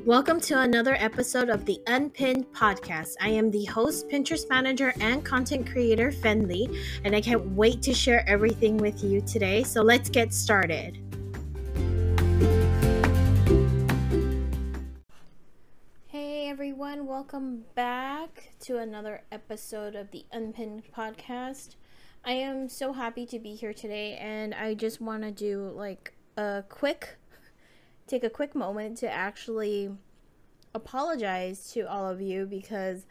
Welcome to another episode of the Unpinned Podcast. I am the host, Pinterest manager, and content creator, Fenley, and I can't wait to share everything with you today. So let's get started. Hey everyone, welcome back to another episode of the Unpinned Podcast. I am so happy to be here today, and I just want to do take a quick moment to actually apologize to all of you because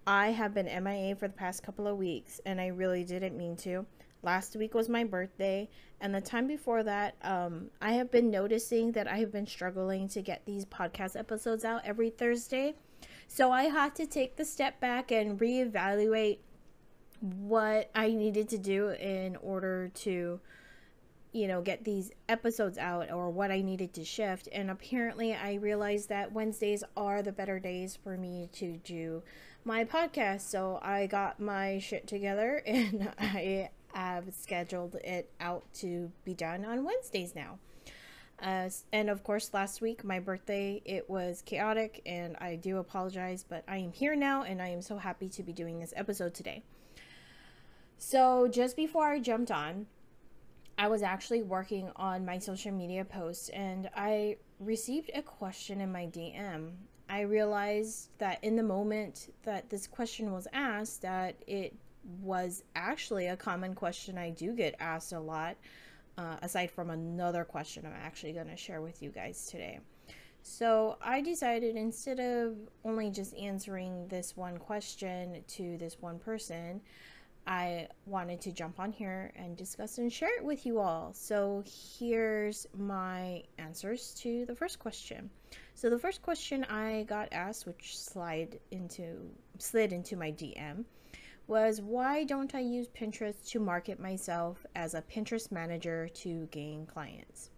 I have been MIA for the past couple of weeks and I really didn't mean to. Last week was my birthday, and the time before that, I have been noticing that I have been struggling to get these podcast episodes out every Thursday. So I had to take the step back and reevaluate what I needed to do in order to get these episodes out, or what I needed to shift. And apparently I realized that Wednesdays are the better days for me to do my podcast. So I got my shit together and I have scheduled it out to be done on Wednesdays now. And of course, last week, my birthday, it was chaotic and I do apologize, but I am here now and I am so happy to be doing this episode today. So just before I jumped on, I was actually working on my social media posts and I received a question in my DM. I realized that in the moment that this question was asked, that it was actually a common question I do get asked a lot, aside from another question I'm actually going to share with you guys today. So I decided, instead of only just answering this one question to this one person, I wanted to jump on here and discuss and share it with you all. So here's my answers to the first question. So the first question I got asked, which slid into my DM, was, why don't I use Pinterest to market myself as a Pinterest manager to gain clients?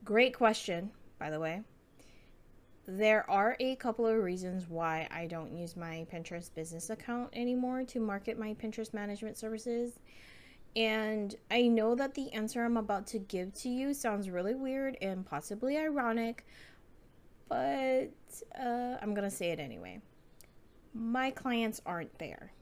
Great question, by the way. There are a couple of reasons why I don't use my Pinterest business account anymore to market my Pinterest management services. And I know that the answer I'm about to give to you sounds really weird and possibly ironic, but I'm going to say it anyway. My clients aren't there.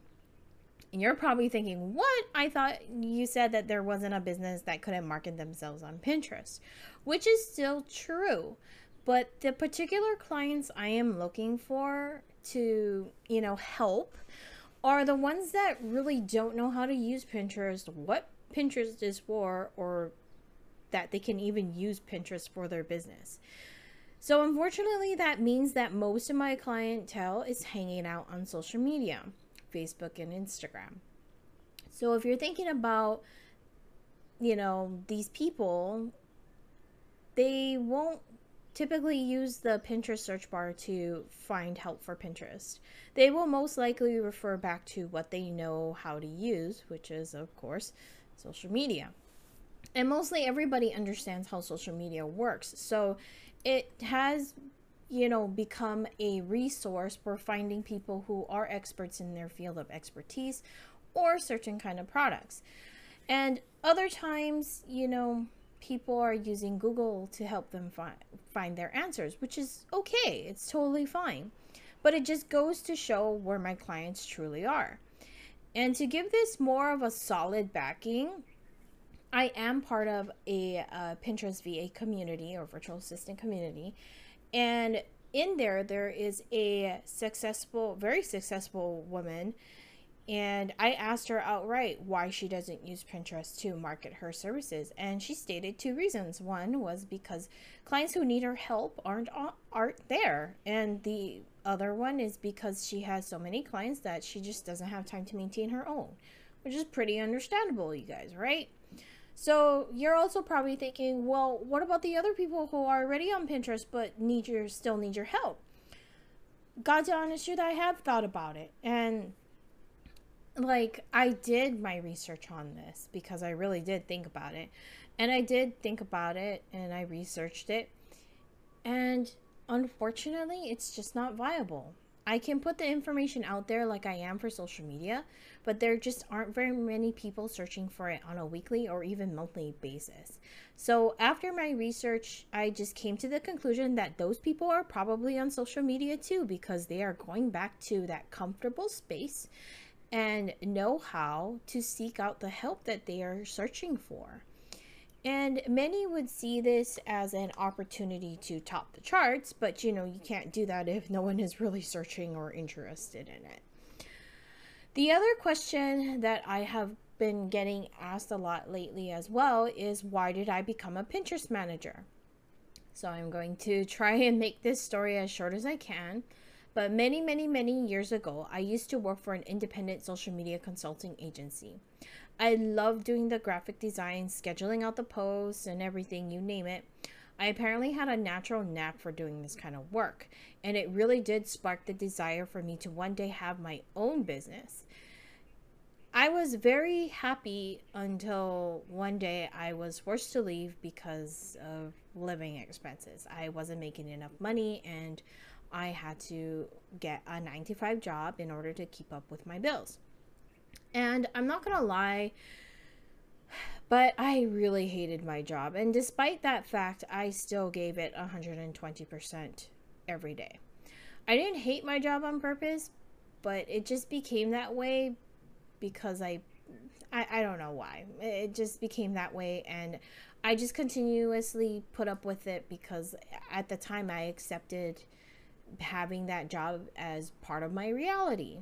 And you're probably thinking, what? I thought you said that there wasn't a business that couldn't market themselves on Pinterest, which is still true. But the particular clients I am looking for to, help are the ones that really don't know how to use Pinterest, what Pinterest is for, or that they can even use Pinterest for their business. So unfortunately, that means that most of my clientele is hanging out on social media, Facebook and Instagram. So if you're thinking about, these people, they won't typically use the Pinterest search bar to find help for Pinterest. They will most likely refer back to what they know how to use, which is, of course, social media. And mostly everybody understands how social media works. So it has, become a resource for finding people who are experts in their field of expertise or certain kind of products. And other times, people are using Google to help them find their answers, which is okay. It's totally fine. But it just goes to show where my clients truly are. And to give this more of a solid backing, I am part of a Pinterest VA community, or virtual assistant community. And in there is a very successful woman. And I asked her outright why she doesn't use Pinterest to market her services. And she stated two reasons. One was because clients who need her help aren't there. And the other one is because she has so many clients that she just doesn't have time to maintain her own, which is pretty understandable, you guys, right? So you're also probably thinking, well, what about the other people who are already on Pinterest but still need your help? God's honest truth, I have thought about it. And I did my research on this because I really did think about it. And I did think about it and I researched it. And unfortunately, it's just not viable. I can put the information out there like I am for social media, but there just aren't very many people searching for it on a weekly or even monthly basis. So after my research, I just came to the conclusion that those people are probably on social media too, because they are going back to that comfortable space and know how to seek out the help that they are searching for. And many would see this as an opportunity to top the charts, but you can't do that if no one is really searching or interested in it. The other question that I have been getting asked a lot lately as well is, why did I become a Pinterest manager? So I'm going to try and make this story as short as I can. But many, many, many years ago, I used to work for an independent social media consulting agency. I love doing the graphic design, scheduling out the posts and everything, you name it. I apparently had a natural knack for doing this kind of work, and it really did spark the desire for me to one day have my own business. I was very happy until one day I was forced to leave because of living expenses. I wasn't making enough money, and I had to get a 9 to 5 job in order to keep up with my bills. And I'm not gonna lie, but I really hated my job. And despite that fact, I still gave it 120% every day. I didn't hate my job on purpose, but it just became that way because I don't know why. It just became that way, and I just continuously put up with it because at the time I accepted having that job as part of my reality.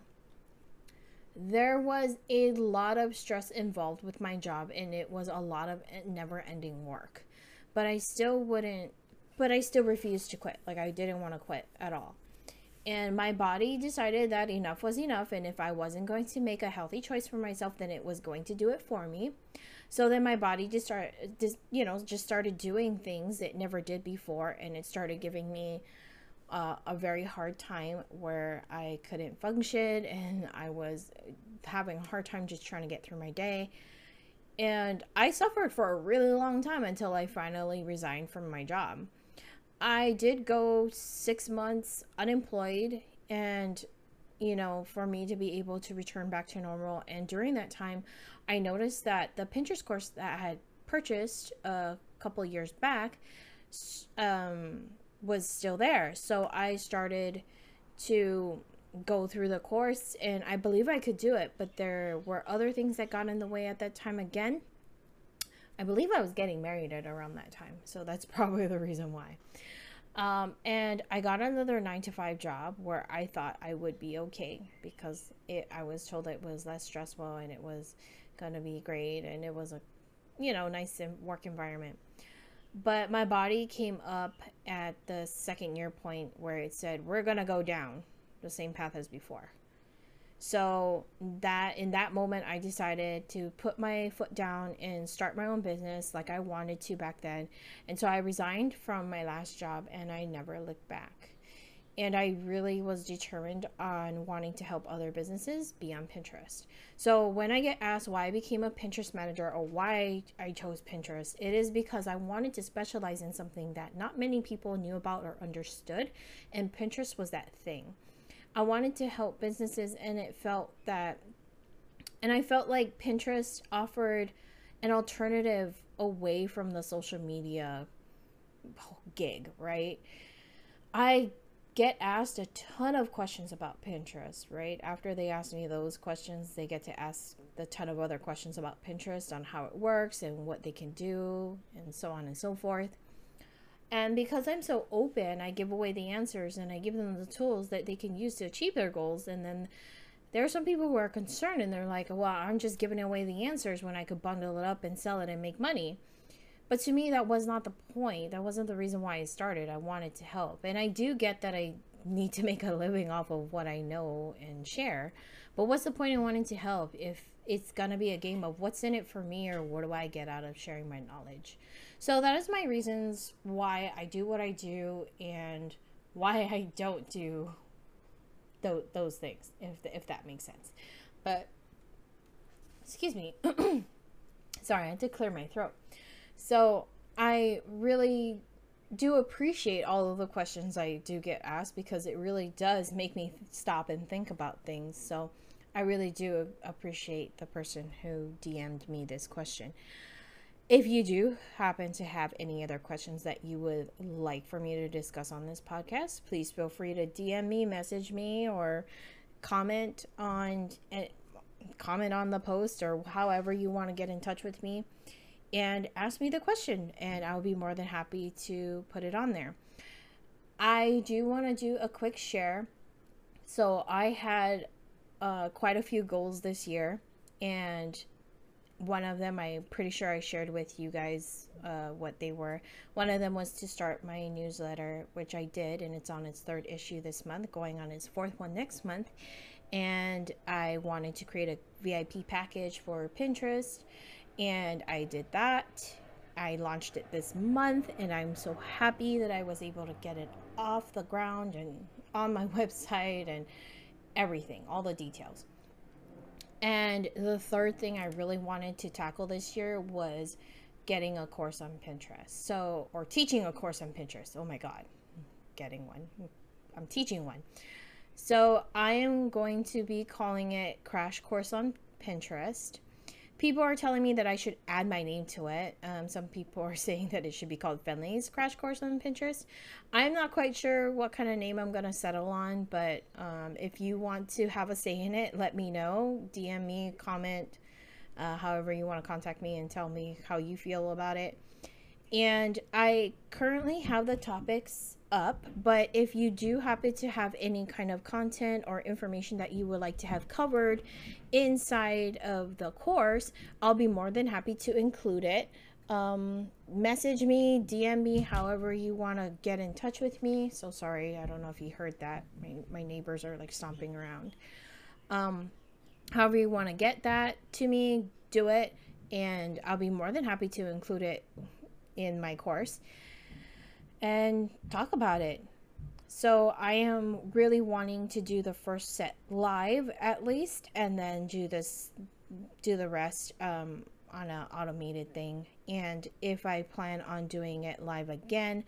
There was a lot of stress involved with my job, and it was a lot of never-ending work. But I still refused to quit. Like, I didn't want to quit at all. And my body decided that enough was enough, and if I wasn't going to make a healthy choice for myself, then it was going to do it for me. So then my body just started doing things it never did before, and it started giving me a very hard time where I couldn't function, and I was having a hard time just trying to get through my day. And I suffered for a really long time until I finally resigned from my job. I did go 6 months unemployed, and for me to be able to return back to normal. And during that time, I noticed that the Pinterest course that I had purchased a couple years back was still there. So I started to go through the course, and I believe I could do it, but there were other things that got in the way at that time again. I believe I was getting married at around that time, so that's probably the reason why. And I got another 9 to 5 job where I thought I would be okay because I was told it was less stressful and it was gonna be great, and it was a nice work environment. But my body came up at the second year point where it said, we're going to go down the same path as before. So that in that moment, I decided to put my foot down and start my own business like I wanted to back then. And so I resigned from my last job, and I never looked back. And I really was determined on wanting to help other businesses be on Pinterest. So when I get asked why I became a Pinterest manager or why I chose Pinterest, it is because I wanted to specialize in something that not many people knew about or understood, and Pinterest was that thing. I wanted to help businesses, and I felt like Pinterest offered an alternative away from the social media gig, right? I get asked a ton of questions about Pinterest, right? After they ask me those questions, they get to ask a ton of other questions about Pinterest on how it works and what they can do and so on and so forth. And because I'm so open, I give away the answers and I give them the tools that they can use to achieve their goals. And then there are some people who are concerned and they're like, well, I'm just giving away the answers when I could bundle it up and sell it and make money. But to me, that was not the point. That wasn't the reason why I started. I wanted to help. And I do get that I need to make a living off of what I know and share. But what's the point in wanting to help if it's going to be a game of what's in it for me or what do I get out of sharing my knowledge? So that is my reasons why I do what I do and why I don't do those things, if that makes sense. But, excuse me. Sorry, I had to clear my throat. So I really do appreciate all of the questions I do get asked, because it really does make me stop and think about things. So I really do appreciate the person who DM'd me this question. If you do happen to have any other questions that you would like for me to discuss on this podcast, please feel free to DM me, message me, or comment on the post, or however you want to get in touch with me, and ask me the question, and I'll be more than happy to put it on there. I do want to do a quick share. So I had quite a few goals this year, and one of them, I'm pretty sure I shared with you guys what they were. One of them was to start my newsletter, which I did, and it's on its 3rd issue this month, going on its 4th one next month. And I wanted to create a VIP package for Pinterest, and I did that. I launched it this month, and I'm so happy that I was able to get it off the ground and on my website and everything, all the details. And the 3rd thing I really wanted to tackle this year was getting a course on Pinterest. Or teaching a course on Pinterest. Oh my God, getting one. I'm teaching one. So I am going to be calling it Crash Course on Pinterest. People are telling me that I should add my name to it. Some people are saying that it should be called Finley's Crash Course on Pinterest. I'm not quite sure what kind of name I'm going to settle on, but if you want to have a say in it, let me know. DM me, comment, however you want to contact me, and tell me how you feel about it. And I currently have the topics up, but if you do happen to have any kind of content or information that you would like to have covered inside of the course, I'll be more than happy to include it. Message me, DM me, however you want to get in touch with me. So sorry, I don't know if you heard that. My neighbors are like stomping around. However you want to get that to me, do it, and I'll be more than happy to include it in my course and talk about it. So I am really wanting to do the first set live at least, and then do the rest on an automated thing. And if I plan on doing it live again,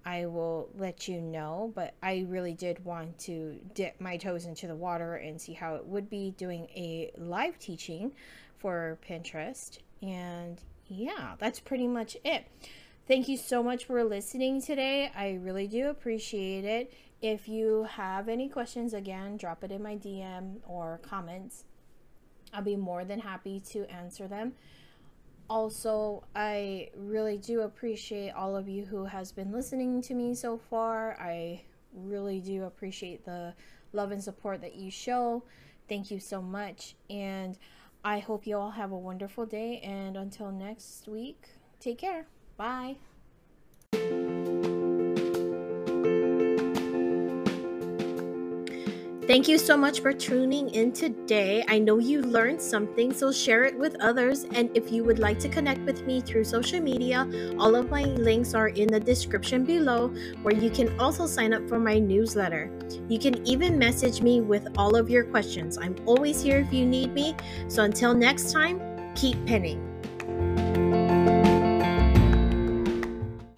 I will let you know. But I really did want to dip my toes into the water and see how it would be doing a live teaching for Pinterest. And yeah, that's pretty much it. Thank you so much for listening today. I really do appreciate it. If you have any questions, again, drop it in my DM or comments. I'll be more than happy to answer them. Also, I really do appreciate all of you who has been listening to me so far. I really do appreciate the love and support that you show. Thank you so much. And I hope you all have a wonderful day. And until next week, take care. Bye. Thank you so much for tuning in today. I know you learned something, so share it with others. And if you would like to connect with me through social media, all of my links are in the description below, where you can also sign up for my newsletter. You can even message me with all of your questions. I'm always here if you need me. So until next time, keep pinning.